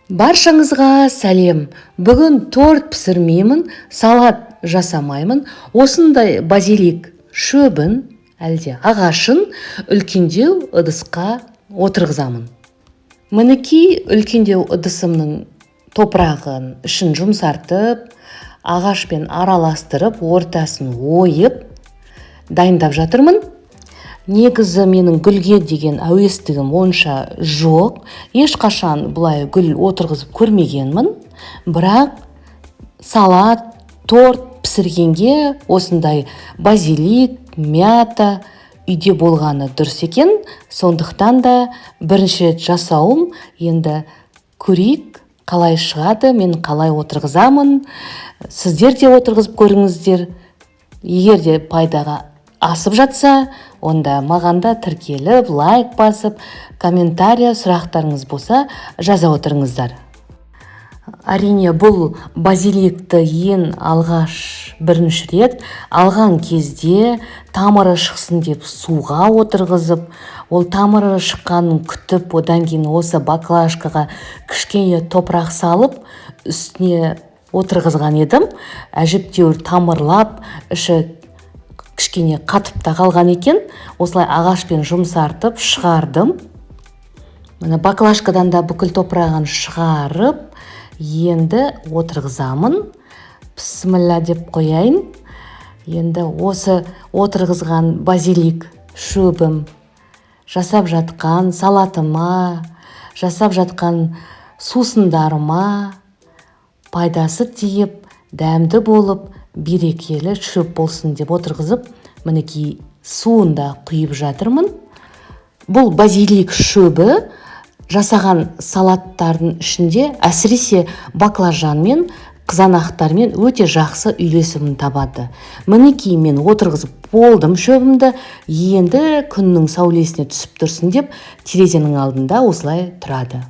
Баршаңызға сәлем. Бүгін торт пісірмеймін, салат жасамаймын. Осындай базилик шөбін, әлде ағашын үлкендеу ыдысқа отырғызамын. Мінекей үлкендеу ыдысымның топырағын ішін жұмсартып, ағашпен араластырып, ортасын ойып, дайындап жатырмын. Негізі менің гүлге деген әуестігім онша жоқ. Ешқашан бұлай гүл отырғызып көрмегенмін. Бірақ салат, торт пісіргенге осындай базилик, мята үйде болғаны дұрыс екен. Сондықтан да бірінші рет жасауым, енді көрейік қалай шығады, мен қалай отырғызамын. Сіздер де отырғызып көріңіздер. Егер де пайдаға асып жатса, онда мағанда тіркеліп, лайк басып, комментария сұрақтарыңыз болса, жаза отырыңыздар. Әрине, бұл базиликті ең алғаш бірінші рет алған кезде тамыры шықсын деп суға отырғызып, ол тамыры шыққанын күтіп, одан кейін осы баклажкаға кішкене топырақ салып, үстіне отырғызған едім. Әжептәуір тамырлап, іші кішкене қатып та қалған екен. Осылай ағашпен жұмсартып шығардым. Міне баклажкадан да бүкіл топырағын шығарып, енді отырғызамын. Бісміллә деп қояйын. Енді осы отырғызған базилик шөбім, жасап жатқан салатыма, жасап жатқан сусындарыма пайдасы тиіп, дәмді болып, берекелі шөп болсын деп отырғызып, мінекей суында құйып жатырмын. Бұл базилик шөбі жасаған салаттардың ішінде әсіресе баклажанмен, қызанақтармен өте жақсы үйлесімін табады. Мінекей мен отырғызып болдым шөбімді, енді күннің сәулесіне түсіп тұрсын деп терезенің алдында осылай тұрады.